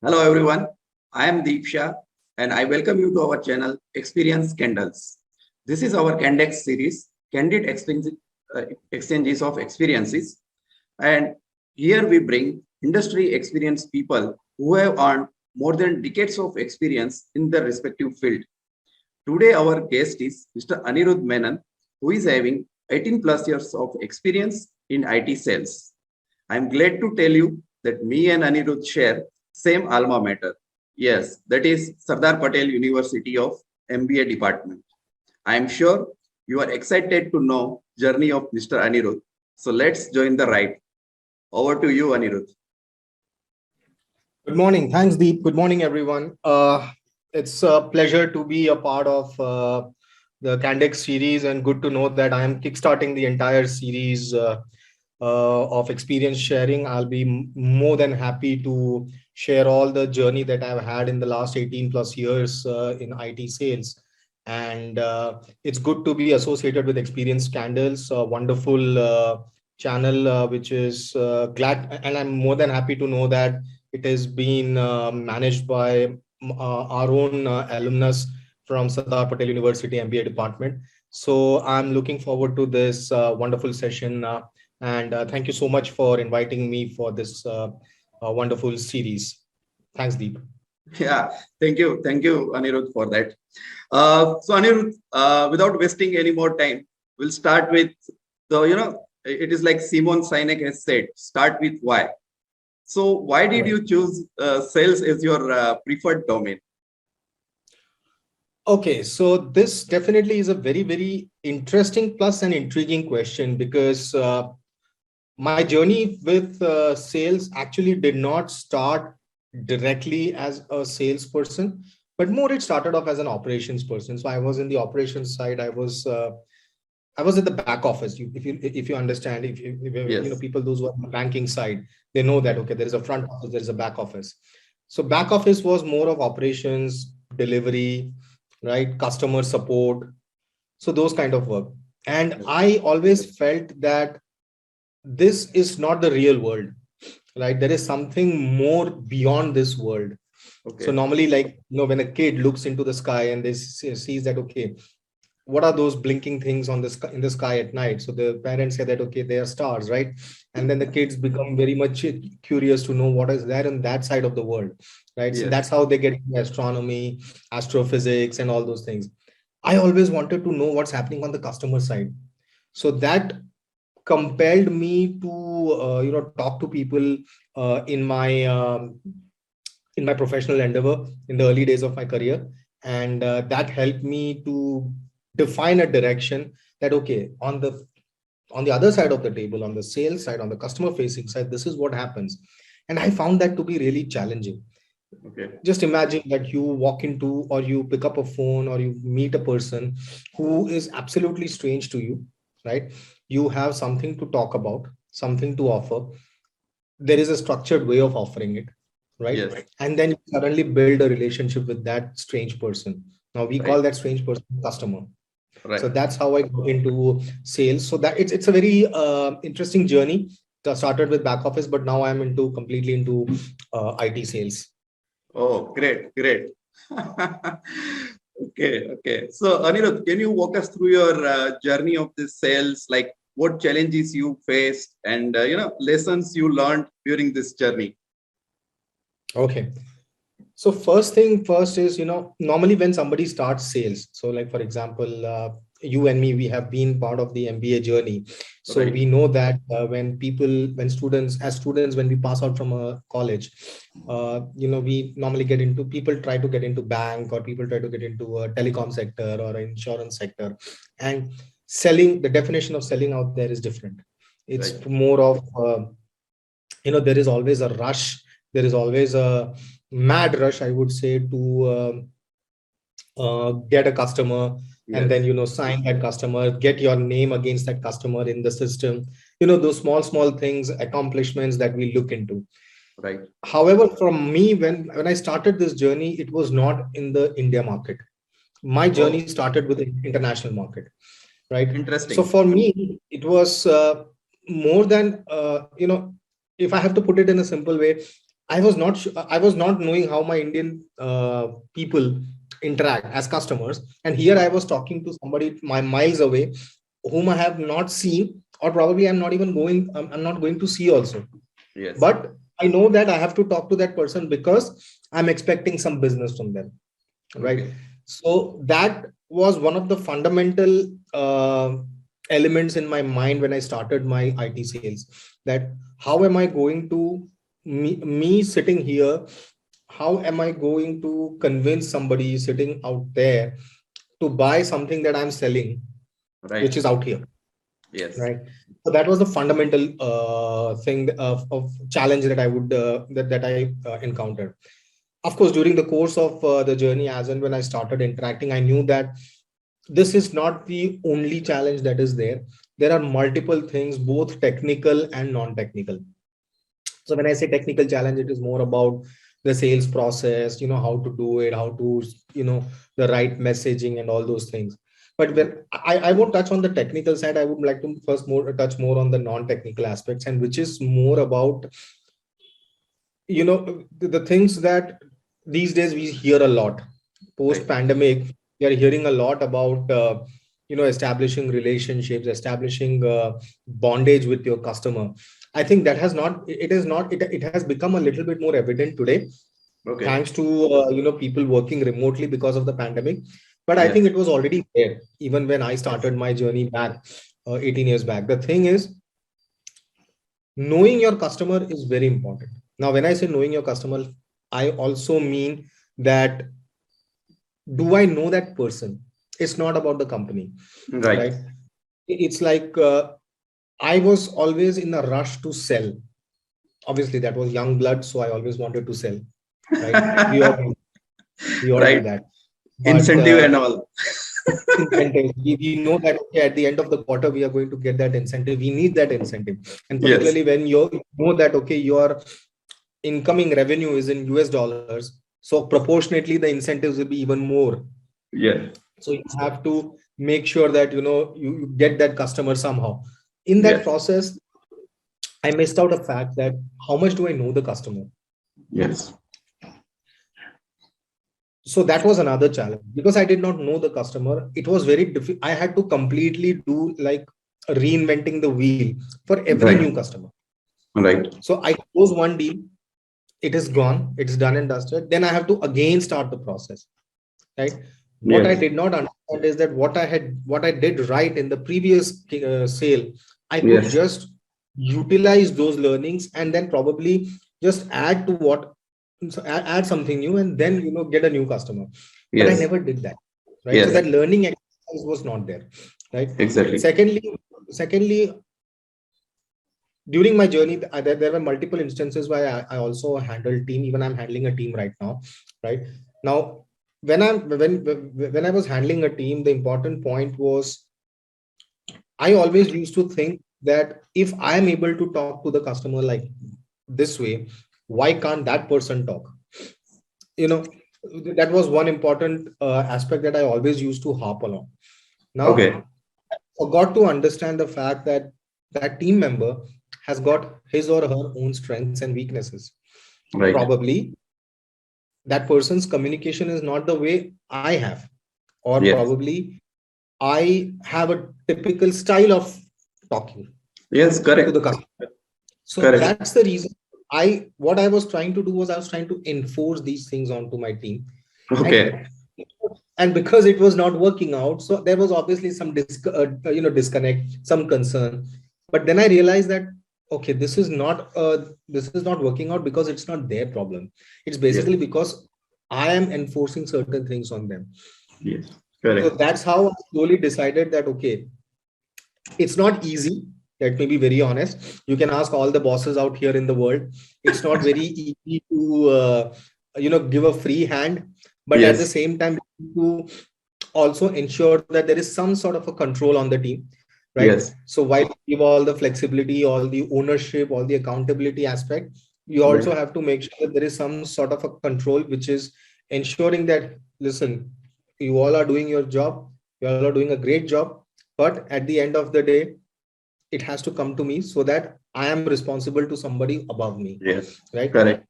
Hello everyone, I am Deepsha and I welcome you to our channel Experience Candles. This is our CandEx series, Candid Exchanges of Experiences, and here we bring industry experienced people who have earned more than decades of experience in their respective field. Today our guest is Mr. Anirudh Menon, who is having 18 plus years of experience in IT sales. I am glad to tell you that me and Anirudh share same alma mater. Yes, that is Sardar Patel University of MBA department. I am sure you are excited to know journey of Mr. Anirudh. So let's join the ride. Over to you, Anirudh. Good morning. Thanks, Deep. Good morning, everyone. It's a pleasure to be a part of the CandEx series, and good to know that I am kickstarting the entire series of experience sharing. I'll be more than happy to share all the journey that I've had in the last 18 plus years in IT sales. And it's good to be associated with Experience Candles, a wonderful channel, which is glad, and I'm more than happy to know that it has been managed by our own alumnus from Sardar Patel University MBA department. So I'm looking forward to this wonderful session. And thank you so much for inviting me for this wonderful series. Thanks, Deep. Yeah, thank you, Anirudh, for that. So Anirudh, without wasting any more time, we'll start with it is like Simon Sinek has said, start with why. So why did you choose sales as your preferred domain? Okay, so this definitely is a very, very interesting plus an intriguing question, because my journey with sales actually did not start directly as a salesperson, but more it started off as an operations person. So I was in the operations side. I was at the back office. If you understand, if Yes. people, those who are on the banking side, they know that, okay, there is a front office, there is a back office. So back office was more of operations, delivery, right? Customer support. So those kind of work. And I always felt that this is not the real world, right? There is something more beyond this world. Okay. So normally, like, when a kid looks into the sky and they sees that, okay, what are those blinking things on the sky, in the sky at night? So the parents say that, okay, they are stars, right? And then the kids become very much curious to know what is there on that side of the world, right? Yes. So that's how they get into astronomy, astrophysics, and all those things. I always wanted to know what's happening on the customer side. So that compelled me to talk to people in my professional endeavor in the early days of my career, and that helped me to define a direction that, okay, on the other side of the table, on the sales side, on the customer facing side, this is what happens. And I found that to be really challenging. Okay. Just imagine that you walk into, or you pick up a phone, or you meet a person who is absolutely strange to you, right? You have something to talk about, something to offer. There is a structured way of offering it, right? Yes. And then you suddenly build a relationship with that strange person. Now we call that strange person customer. Right. So that's how I got into sales. So that it's a very interesting journey. I started with back office, but now I'm completely into IT sales. Oh, great. Okay. So Anirudh, can you walk us through your journey of this sales? Like what challenges you faced and lessons you learned during this journey? Okay. So first thing first is, normally when somebody starts sales, so like, for example, you and me, we have been part of the MBA journey. So right. We know that when students, when we pass out from a college, we normally people try to get into bank, or people try to get into a telecom sector or an insurance sector. And selling, the definition of selling out there is different. It's right. More of, there is always a rush. There is always a mad rush, I would say, to get a customer. Yes. And then, sign that customer, get your name against that customer in the system, those small things, accomplishments that we look into. Right. However, from me, when I started this journey, it was not in the India market. My journey started with the international market, right? Interesting. So for me, it was more than, if I have to put it in a simple way, I was not I was not knowing how my Indian people interact as customers, and here I was talking to somebody my miles away whom I have not seen, or probably I'm not even going, I'm not going to see also, Yes. but I know that I have to talk to that person because I'm expecting some business from them, right? Okay. So that was one of the fundamental elements in my mind when I started my IT sales, that how am I going to, me sitting here, how am I going to convince somebody sitting out there to buy something that I'm selling, which Right. is out here, Yes. right? So that was the fundamental thing of challenge that I would that I encountered. Of course, during the course of the journey, as and when I started interacting, I knew that this is not the only challenge that is there. There are multiple things, both technical and non-technical. So when I say technical challenge, it is more about the sales process, how to do it, how to, the right messaging and all those things. But when I won't touch on the technical side, I would like to first touch more on the non-technical aspects, and which is more about, the things that these days we hear a lot. Post Right. pandemic, we are hearing a lot about, establishing relationships, establishing bondage with your customer. I think that has not, it is not, it has become a little bit more evident today, Okay. thanks to, people working remotely because of the pandemic. But I think Yes. it was already there even when I Yes. started my journey back 18 years back. The thing is, knowing your customer is very important. Now, when I say knowing your customer, I also mean that, do I know that person? It's not about the company, Right. right? It's like, I was always in a rush to sell. Obviously, that was young blood, so I always wanted to sell, right? We all do Right. that. But Incentive and all. incentive, we know that, okay, at the end of the quarter we are going to get that incentive. We need that incentive, and Yes. particularly when you know that, okay, your incoming revenue is in US dollars, so proportionately the incentives will be even more. Yes. So you have to make sure that, you get that customer somehow. In that Yes. process, I missed out a fact that how much do I know the customer? Yes. So that was another challenge, because I did not know the customer. It was very difficult. I had to completely do like reinventing the wheel for every new Right. customer. Right. So I close one deal, it is gone, it's done and dusted. Then I have to again start the process, right? What I Yes. did not understand is that what I did right in the previous sale, I could Yes. just utilize those learnings and then probably just add to what, so add something new, and then, get a new customer. But I Yes. never did that, right? So Yes. that learning exercise was not there, right? Exactly. Secondly, during my journey, there were multiple instances where I also handled team. Even I'm handling a team right now, right? Now, when I was handling a team, the important point was, I always used to think that if I am able to talk to the customer like this way, why can't that person talk? You know, that was one important aspect that I always used to harp along. Now, Okay. I forgot to understand the fact that that team member has got his or her own strengths and weaknesses. Right. Probably that person's communication is not the way I have, or Yes. probably I have a typical style of talking Yes. to the Correct. customer. So Correct. that's the reason what I was trying to do was I was trying to enforce these things onto my team. And Okay. because it was not working out, so there was obviously some disconnect, some concern. But then I realized that, okay, this is not working out because it's not their problem. It's Yes. basically because I am enforcing certain things on them. Yes. So Correct. that's how I slowly decided that, okay, it's not easy. Let me be very honest. You can ask all the bosses out here in the world. It's not very easy to give a free hand, but at the Yes. same time to also ensure that there is some sort of a control on the team, right? Yes. So while you give all the flexibility, all the ownership, all the accountability aspect, you Right. also have to make sure that there is some sort of a control, which is ensuring that, listen, you all are doing your job, you all are doing a great job, but at the end of the day, it has to come to me so that I am responsible to somebody above me, Yes. right? Correct.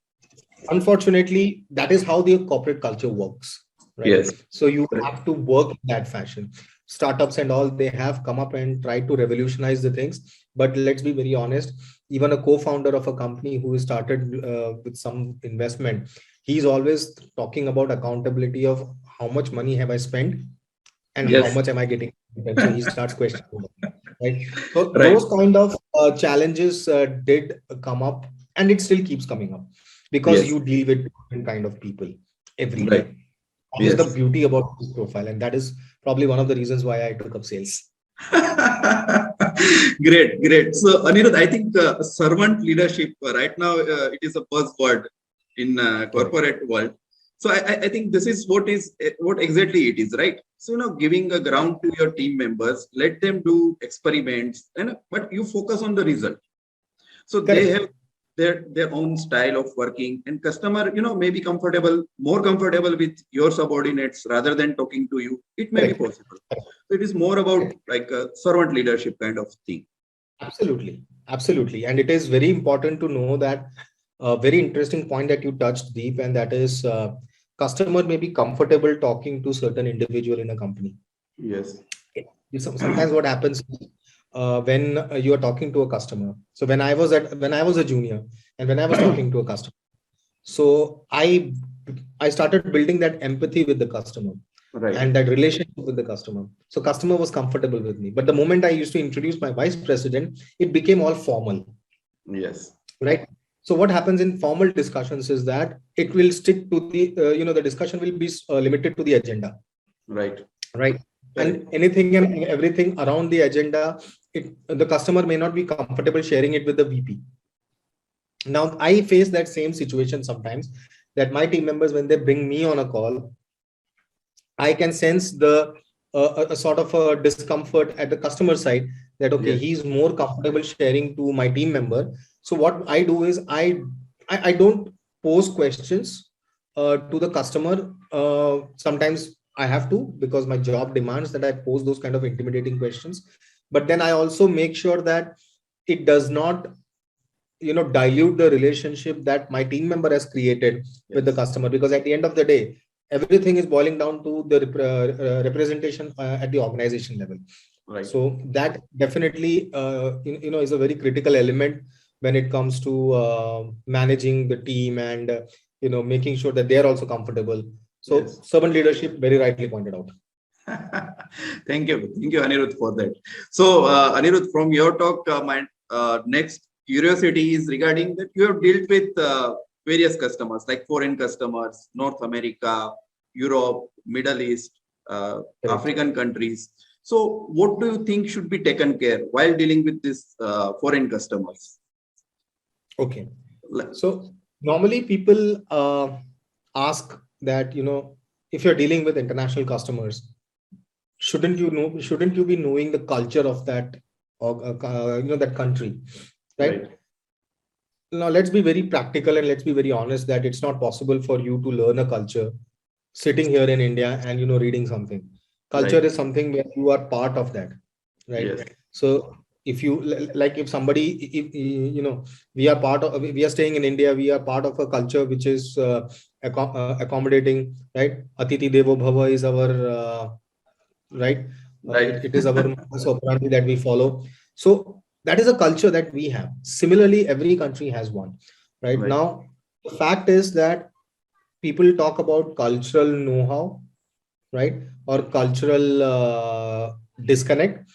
unfortunately, that is how the corporate culture works, right? Yes. So you have to work in that fashion. Startups and all, they have come up and tried to revolutionize the things. But let's be very honest, even a co-founder of a company who started with some investment, he's always talking about accountability of how much money have I spent and how Yes. much am I getting. And so he starts questioning, right? So Right. those kind of challenges did come up, and it still keeps coming up because Yes. you deal with different kind of people every Right. day. That is the Yes. beauty about this profile, and that is probably one of the reasons why I took up sales. Great, great. So, Anirudh, I think servant leadership right now it is a buzzword in Correct. corporate world. So, I think this is what exactly it is, right? So, giving a ground to your team members, let them do experiments, and but you focus on the result. So they Correct. have their own style of working, and customer may be more comfortable with your subordinates rather than talking to you. It may be Correct. possible. So it is more about Correct. like a servant leadership kind of thing. Absolutely. Absolutely. And it is very important to know that a very interesting point that you touched, Deep, and that is customer may be comfortable talking to certain individual in a company. Yes. Sometimes what happens when you are talking to a customer. So when I was a junior and when I was talking to a customer, so I started building that empathy with the customer Right. and that relationship with the customer. So customer was comfortable with me. But the moment I used to introduce my vice president, it became all formal, Yes. right? So what happens in formal discussions is that it will stick to the discussion will be limited to the agenda, Right. right? Correct. And anything and everything around the agenda, the customer may not be comfortable sharing it with the VP. Now I face that same situation sometimes, that my team members, when they bring me on a call, I can sense a sort of a discomfort at the customer side, that okay, Yes. he's more comfortable sharing to my team member. So what I do is I don't pose questions to the customer. Sometimes I have to, because my job demands that I pose those kind of intimidating questions. But then I also make sure that it does not dilute the relationship that my team member has created with the Yes. customer, because at the end of the day, everything is boiling down to the representation at the organization level. Right. So that definitely is a very critical element when it comes to managing the team and making sure that they are also comfortable. So Yes. servant leadership, very rightly pointed out. Thank you. Thank you, Anirudh, for that. So, Anirudh, from your talk, my next curiosity is regarding that you have dealt with various customers, like foreign customers, North America, Europe, Middle East, Correct. African countries. So, what do you think should be taken care while dealing with these foreign customers? Okay. Like, So normally people ask that, if you're dealing with international customers, shouldn't you be knowing the culture of that, or that country, right? right, Now let's be very practical and let's be very honest that it's not possible for you to learn a culture sitting here in India and reading something. Culture right, is something where you are part of that, right? yes, So if you like, if somebody, if we are part of, we are staying in India, we are part of a culture which is accommodating, right? Atiti Devo Bhava is our right. right, It is our modus operandi that we follow. So that is a culture that we have. Similarly, every country has one. Right right, now, the fact is that people talk about cultural know-how, right, or cultural disconnect.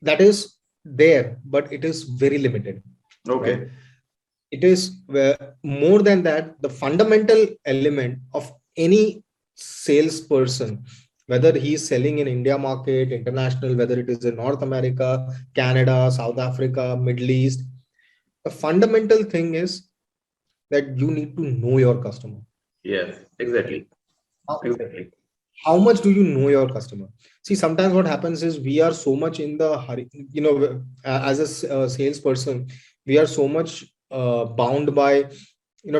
That is there, but it is very limited, right? okay, It is more than that. The fundamental element of any salesperson, whether he is selling in India market, international, whether it is in North America, Canada, South Africa, Middle East, the fundamental thing is that you need to know your customer. yes, exactly, How, exactly, how much do you know your customer? See, sometimes what happens is we are so much in the hurry, as a salesperson, we are so much bound by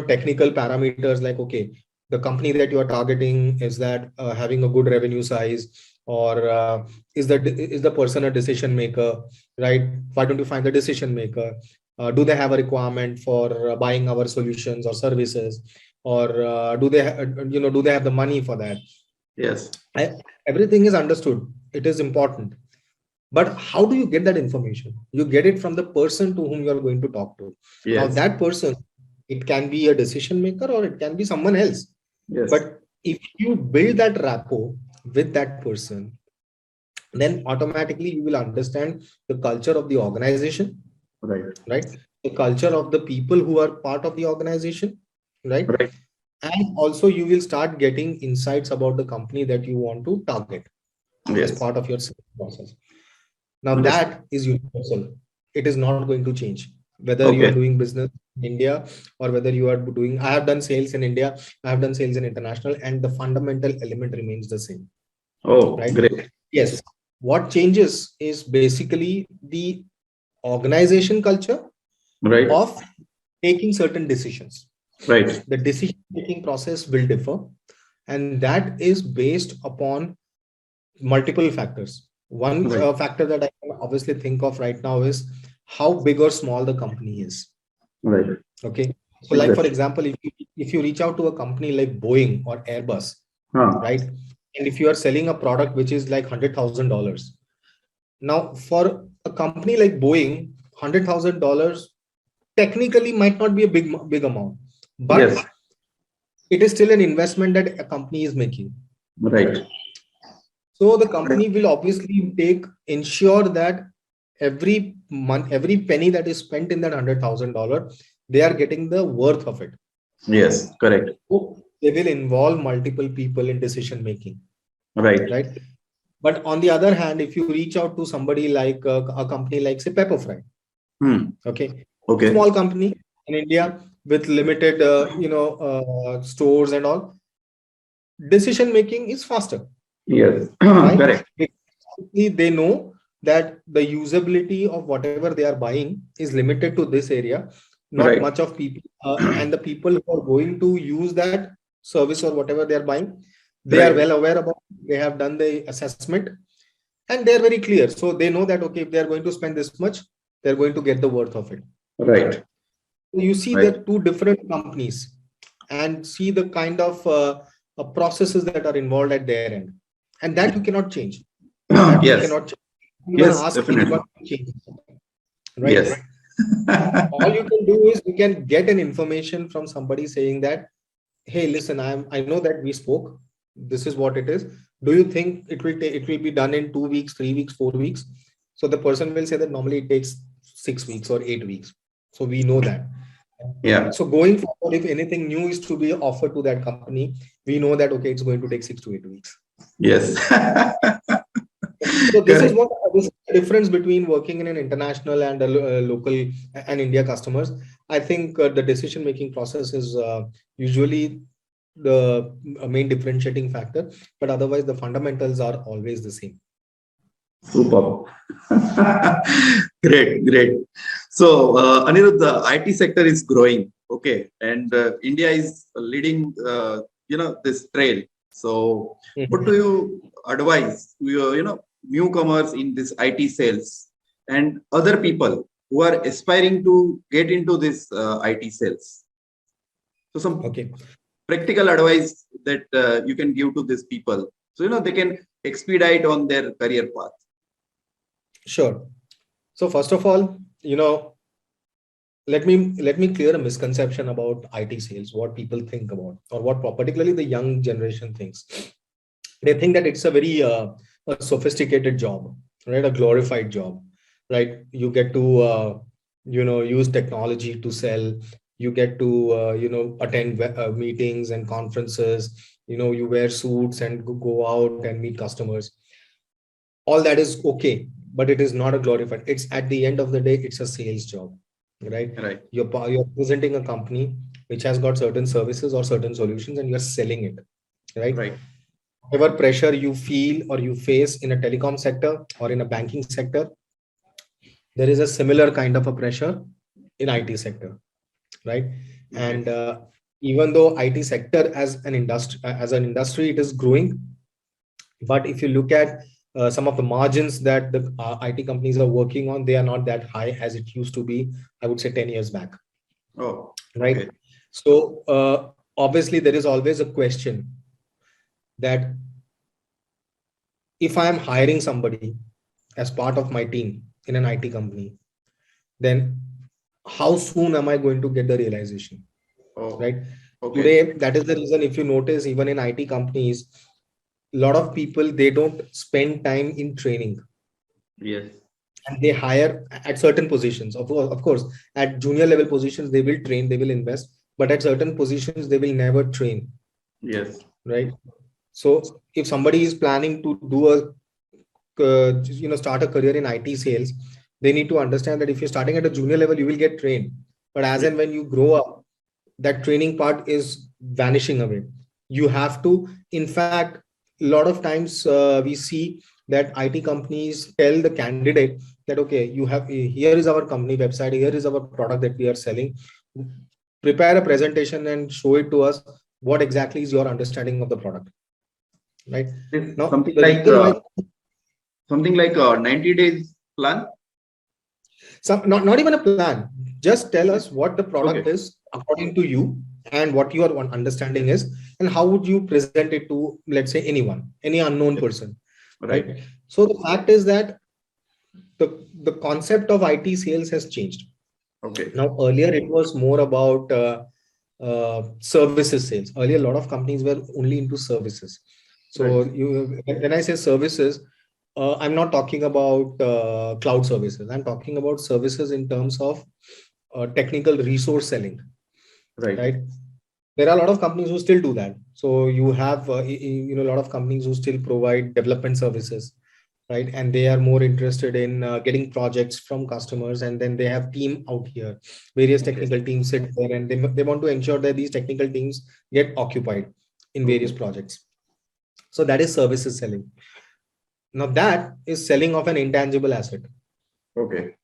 technical parameters, like, okay, the company that you are targeting, is that having a good revenue size, or is the person a decision maker, right? Why don't you find the decision maker? Do they have a requirement for buying our solutions or services, or do they have the money for that? Yes. Everything is understood. It is important. But how do you get that information? You get it from the person to whom you are going to talk to. Now, Yes. that person, it can be a decision maker or it can be someone else. Yes. But if you build that rapport with that person, then automatically you will understand the culture of the organization, Right. right? The culture of the people who are part of the organization, right? Right. And also you will start getting insights about the company that you want to target as Yes. part of your sales process. Now Understood. that is universal. It is not going to change whether you are Okay. doing business in India or whether you are doing. I have done sales in India. I have done sales in international, and the fundamental element remains the same, Oh, right? great. Yes. What changes is basically the organization culture Right. of taking certain decisions. Right. The decision making process will differ, and that is based upon multiple factors. One Right. factor that I can obviously think of right now is how big or small the company is. Right. Okay. So, like for Exactly. example, if you reach out to a company like Boeing or Airbus, Huh. right? And if you are selling a product which is like $100,000, now for a company like Boeing, $100,000 technically might not be a big amount, but Yes. it is still an investment that a company is making. Right. So the company will obviously ensure that every month, every penny that is spent in that $100,000, they are getting the worth of it. Yes. Correct. So they will involve multiple people in decision making, Right. right? But on the other hand, if you reach out to somebody like a company like say Pepperfry, Hmm. okay, Okay. small company in India with limited, stores and all, decision making is faster. Yes. Why? Correct. Because they know that the usability of whatever they are buying is limited to this area, not Right. much of people, and the people who are going to use that service or whatever they are buying, they are Right. well aware about it. They have done the assessment and they are very clear. So they know that, okay, if they are going to spend this much, they're going to get the worth of it. Right. So you see Right. the two different companies and see the kind of processes that are involved at their end. And that you cannot change. That you Yes. cannot change. You can Yes. ask Definitely. anyone to change, right? Yes. All you can do is you can get an information from somebody saying that, hey, listen, I know that we spoke. This is what it is. Do you think it will be done in 2 weeks, 3 weeks, 4 weeks? So the person will say that normally it takes 6 weeks or 8 weeks. So we know that. Yeah. So going forward, if anything new is to be offered to that company, we know that okay, it's going to take 6 to 8 weeks. Yes. So this is Correct. what this is the difference between working in an international and a local and India customers. I think the decision making process is usually the main differentiating factor, but otherwise the fundamentals are always the same. Super. Great, great. So, Anirudh, the IT sector is growing. Okay, and India is leading. This trail. So, what do Mhm. you advise? Newcomers in this IT sales and other people who are aspiring to get into this IT sales. So, some Okay, practical advice that you can give to these people, so they can expedite on their career path. sure. So first of all, let me clear a misconception about IT sales, what people think about, or what particularly the young generation thinks. They think that it's a very a sophisticated job, right? A glorified job, right? You get to use technology to sell. You get to attend meetings and conferences. You wear suits and go out and meet customers. All that is okay, but it is not a glorified. It's at the end of the day, it's a sales job, right? Right. You're presenting a company which has got certain services or certain solutions, and you're selling it, right? Right. Whatever pressure you feel or you face in a telecom sector or in a banking sector, there is a similar kind of a pressure in IT sector, right? Okay. And even though IT sector as an industry, it is growing, but if you look at some of the margins that the IT companies are working on, they are not that high as it used to be, I would say 10 years back. Oh, Right. okay. So obviously there is always a question that if I am hiring somebody as part of my team in an IT company, then how soon am I going to get the realization? Oh, Right. okay. Today, that is the reason, if you notice, even in IT companies, a lot of people, they don't spend time in training, Yes. and they hire at certain positions. Of course, at junior level positions, they will train, they will invest, but at certain positions, they will never train. Yes. Right. So if somebody is planning to do a start a career in IT sales, they need to understand that if you're starting at a junior level, you will get trained, but as Yes. and when you grow up, that training part is vanishing away. You have to, in fact, a lot of times we see that IT companies tell the candidate that, okay, you have, here is our company website, here is our product that we are selling, prepare a presentation and show it to us, what exactly is your understanding of the product. Right. It's Now the reason why, something like 90 days plan. not even a plan, just tell us what the product Okay. is according to you, and what your one understanding is, and how would you present it to, let's say, anyone, any unknown Yes. person. Right. Right. So the fact is that the concept of IT sales has changed. Okay. Now earlier it was more about services sales. Earlier, a lot of companies were only into services. So Right. when I say services, I'm not talking about cloud services. I'm talking about services in terms of technical resource selling. Right. Right. There are a lot of companies who still do that. So you have a lot of companies who still provide development services, right? And they are more interested in getting projects from customers, and then they have team out here, various Okay. technical teams sit there, and they want to ensure that these technical teams get occupied in various Okay. projects. So that is services selling. Now that is selling of an intangible asset, Okay.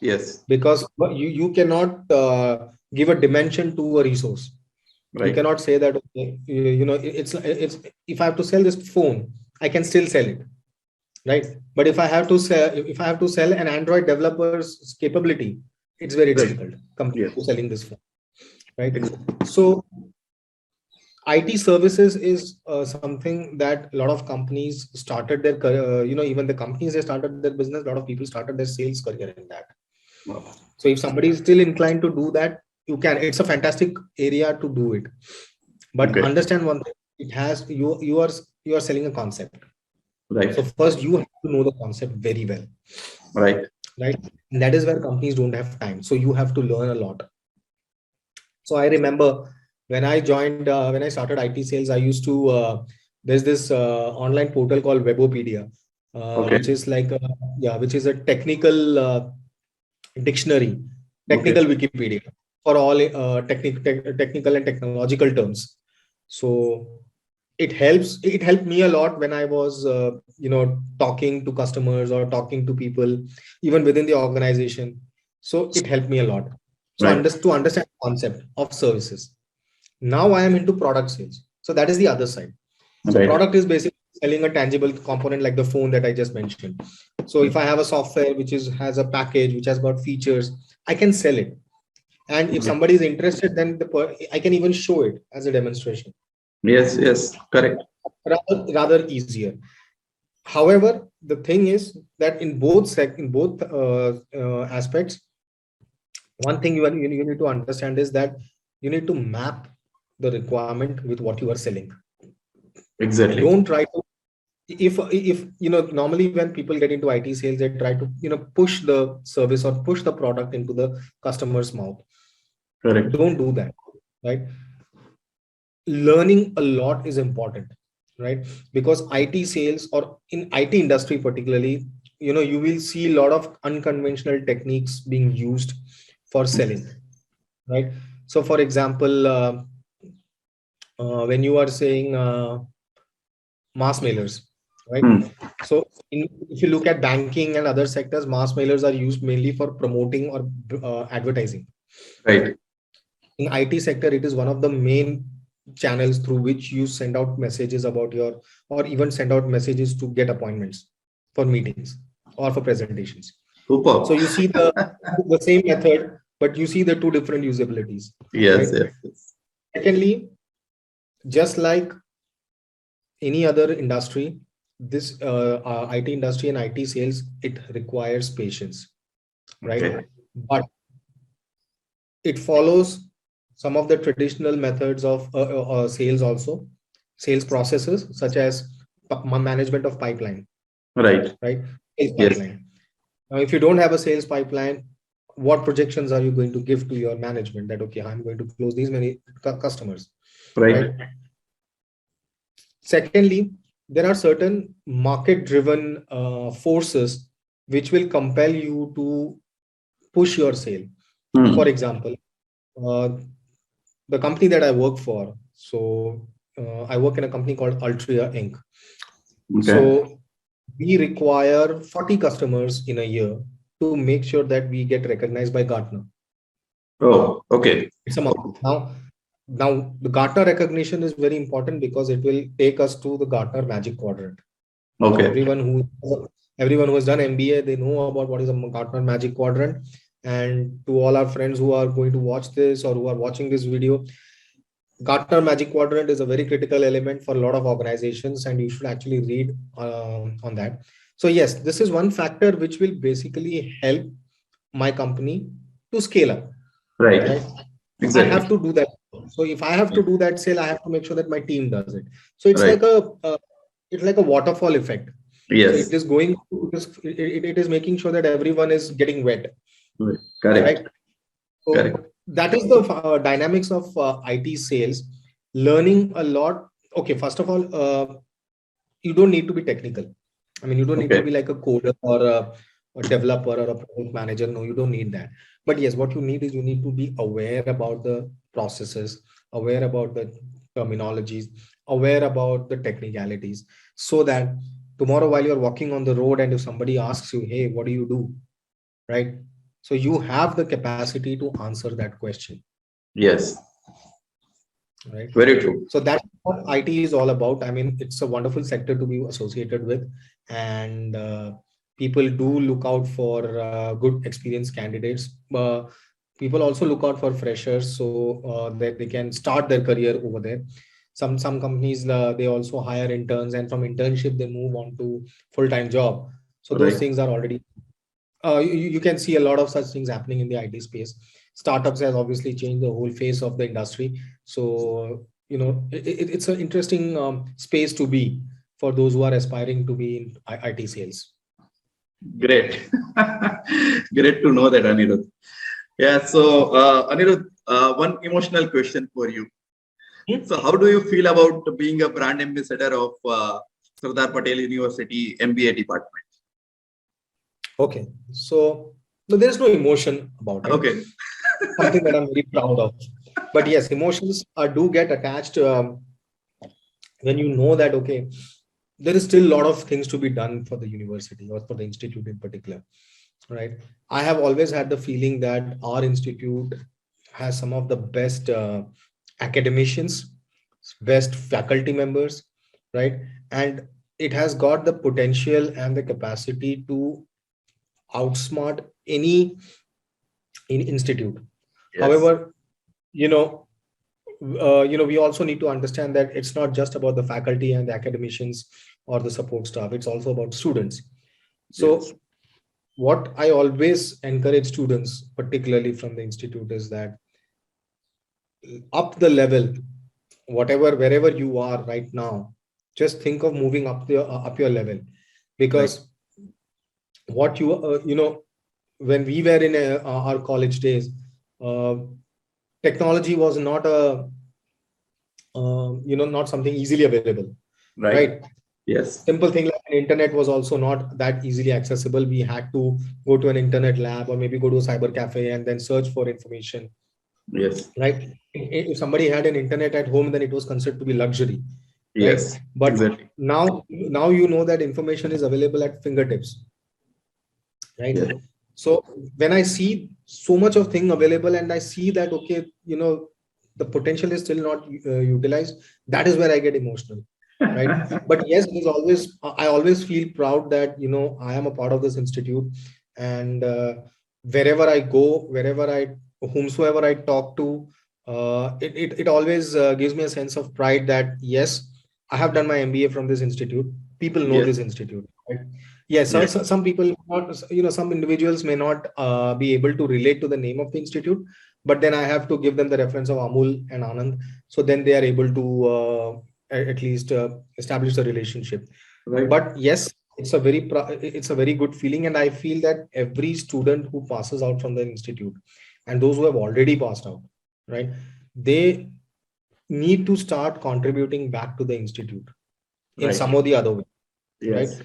Yes. because you cannot give a dimension to a resource. You Right. cannot say that, okay, it's if I have to sell this phone, I can still sell it, right? But if I have to sell an Android developer's capability, it's very Right. difficult compared Yes. to selling this phone, right? Exactly. So IT services is something that a lot of companies started their career, even the companies they started their business, a lot of people started their sales career in that. Wow. So if somebody is still inclined to do that, you can, it's a fantastic area to do it. But Okay. understand one thing, it has, you are selling a concept. So Right. first you have to know the concept very well, Right. right? And that is where companies don't have time. So you have to learn a lot. So I remember when I started IT sales, I used to, there's this online portal called Webopedia, Okay. which is like, which is a technical dictionary, Okay. technical Wikipedia for all technical and technological terms. So it helped me a lot when I was, talking to customers or talking to people, even within the organization. So it helped me a lot. So Right. to understand the concept of services. Now I am into product sales. So that is the other side. So Right. product is basically selling a tangible component like the phone that I just mentioned. So if I have a software which has a package which has got features, I can sell it. And if Okay. somebody is interested, then I can even show it as a demonstration. Yes. Yes. Correct. Rather easier. However, the thing is that in both aspects, one thing you need to understand is that you need to map the requirement with what you are selling. Exactly. Don't try to, if normally when people get into IT sales, they try to push the service or push the product into the customer's mouth. Correct. Don't do that, right? Learning a lot is important, right? Because IT sales, or in IT industry particularly, you will see a lot of unconventional techniques being used for selling, right? So for example, when you are saying mass mailers, right? Hmm. So if you look at banking and other sectors, mass mailers are used mainly for promoting or advertising. Right. In IT sector, it is one of the main channels through which you send out messages about your, or even send out messages to get appointments. for meetings or for presentations. Super. So you see the same method, but you see the two different usabilities. Yes, Right? yes. Secondly, just like any other industry, this IT industry and IT sales, it requires patience, right? Okay. But it follows some of the traditional methods of sales also, sales processes such as management of pipeline, Right. right? Sales Yes. pipeline. Now, if you don't have a sales pipeline, what projections are you going to give to your management that, okay, I'm going to close these many customers, Right. right? Secondly, there are certain market-driven forces which will compel you to push your sale. For example, uh, the company that I work for, so I work in a company called Altria Inc. Okay. So we require 40 customers in a year to make sure that we get recognized by Gartner. Oh, okay. It's a must. Now the Gartner recognition is very important because it will take us to the Gartner Magic Quadrant. Okay. Everyone who has done MBA, they know about what is a Gartner Magic Quadrant. And to all our friends who are going to watch this or who are watching this video, Gartner Magic Quadrant is a very critical element for a lot of organizations, and you should actually read on that. So yes, this is one factor which will basically help my company to scale up. Right. Exactly. I have to do that. So if I have to do that sale, I have to make sure that my team does it. So it's Right. like a waterfall effect. Yes. So it is going. It is making sure that everyone is getting wet. Correct. Right. So Correct. that is the dynamics of IT sales. Learning a lot. Okay, first of all, you don't need to be technical. I mean, you don't need to be like a coder or a developer or a product manager. No, you don't need that. But yes, what you need is you need to be aware about the processes, aware about the terminologies, aware about the technicalities, so that tomorrow while you're walking on the road and if somebody asks you, hey, what do you do? Right? So you have the capacity to answer that question. Yes. Right. Very true. So that's what IT is all about. I mean, it's a wonderful sector to be associated with, and people do look out for good experienced candidates. People also look out for freshers so that they can start their career over there. Some companies they also hire interns, and from internship they move on to full-time job. So those Right. things are already. You can see a lot of such things happening in the IT space. Startups has obviously changed the whole face of the industry. So, it's an interesting space to be for those who are aspiring to be in IT sales. Great. Great to know that, Anirudh. Yeah. So, Anirudh, one emotional question for you. So, how do you feel about being a brand ambassador of Sardar Patel University MBA department? Okay. So, no, there's no emotion about it. Okay. Something that I'm very proud of. But yes, emotions do get attached when you know that, okay, there is still a lot of things to be done for the university or for the institute in particular, right? I have always had the feeling that our institute has some of the best academicians, best faculty members, right? And it has got the potential and the capacity to outsmart any institute. Yes. However, we also need to understand that it's not just about the faculty and the academicians or the support staff. It's also about students. So Yes. what I always encourage students, particularly from the institute, is that up the level, wherever you are right now, just think of moving up your level, because what when we were in our college days, technology was not not something easily available, right? Yes. Simple thing like internet was also not that easily accessible. We had to go to an internet lab or maybe go to a cyber cafe and then search for information. Yes. Right? If somebody had an internet at home, then it was considered to be luxury. Yes. Right? But exactly. now you know that information is available at fingertips. Right? Yes. So when I see so much of thing available and I see that, okay, the potential is still not utilized, that is where I get emotional. right? But yes, it is always, I always feel proud that, I am a part of this institute, and wherever I go, whomsoever I talk to, it always gives me a sense of pride that yes, I have done my MBA from this institute. People know Yes, this institute, right? Yes, yes, some people, some individuals may not be able to relate to the name of the institute, but then I have to give them the reference of Amul and Anand, so then they are able to at least establish a relationship. right, But yes, it's a very good feeling, and I feel that every student who passes out from the institute, and those who have already passed out, right, they need to start contributing back to the institute in right, some or the other way, right? yes,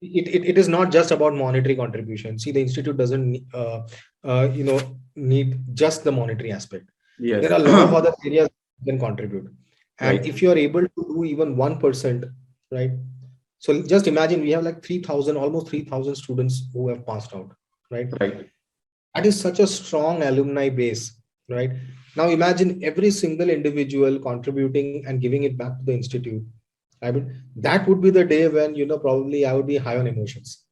It is not just about monetary contribution. See, the institute doesn't need just the monetary aspect. yes, There are a lot of other areas you can contribute, and right, if you are able to do even 1%, right? So just imagine, we have like 3,000, almost 3,000 students who have passed out, right? right, That is such a strong alumni base, right? Now imagine every single individual contributing and giving it back to the institute. I mean, that would be the day when, probably I would be high on emotions.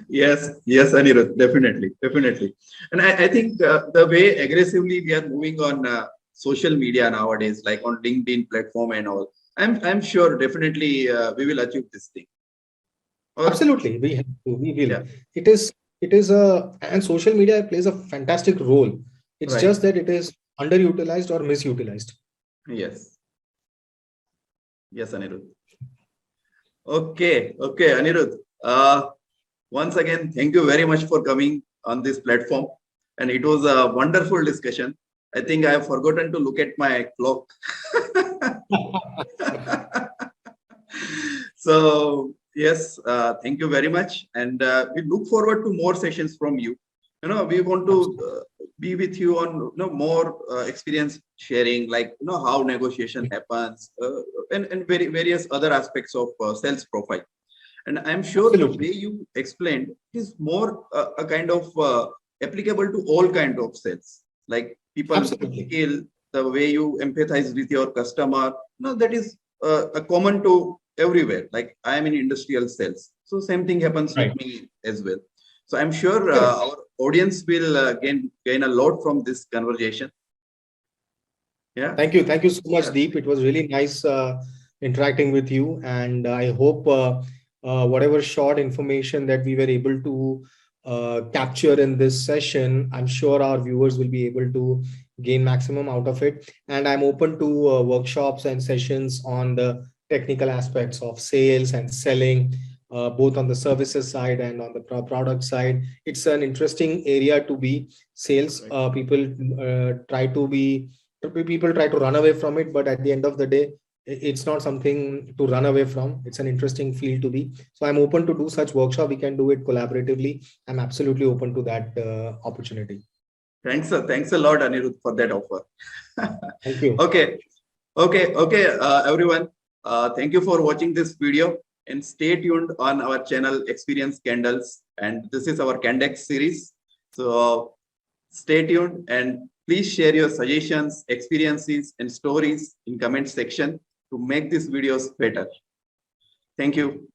yes, yes, Anirudh, definitely, definitely. And I think the way aggressively we are moving on social media nowadays, like on LinkedIn platform and all, I'm sure definitely we will achieve this thing. Or Absolutely, we have to, we will. yeah, It is, and social media plays a fantastic role. It's right, just that it is underutilized or misutilized. yes, yes, Anirudh. Okay, okay, Anirudh. Once again, thank you very much for coming on this platform. And it was a wonderful discussion. I think I have forgotten to look at my clock. So, yes, thank you very much. And we look forward to more sessions from you. We want to be with you on more experience sharing, like how negotiation happens, and various other aspects of sales profile. And I'm sure the Absolutely. way you explained is more a kind of applicable to all kind of sales, like people Absolutely. skill, the way you empathize with your customer. That is a common to everywhere. Like I am in industrial sales, so same thing happens with Right. me as well. So I'm sure Correct. our audience will gain a lot from this conversation. Yeah. Thank you. Thank you so much, Yeah. Deep. It was really nice interacting with you. And I hope whatever short information that we were able to capture in this session, I'm sure our viewers will be able to gain maximum out of it. And I'm open to workshops and sessions on the technical aspects of sales and selling, both on the services side and on the product side. It's an interesting area to be. Sales. Right. People try to run away from it, but at the end of the day, it's not something to run away from. It's an interesting field to be. So I'm open to do such workshop. We can do it collaboratively. I'm absolutely open to that opportunity. Thanks a lot, Anirudh, for that offer. Thank you. Okay. Okay, everyone. Thank you for watching this video, and stay tuned on our channel Experience Candles. And this is our CandEx series. So stay tuned, and please share your suggestions, experiences, and stories in comment section to make these videos better. Thank you.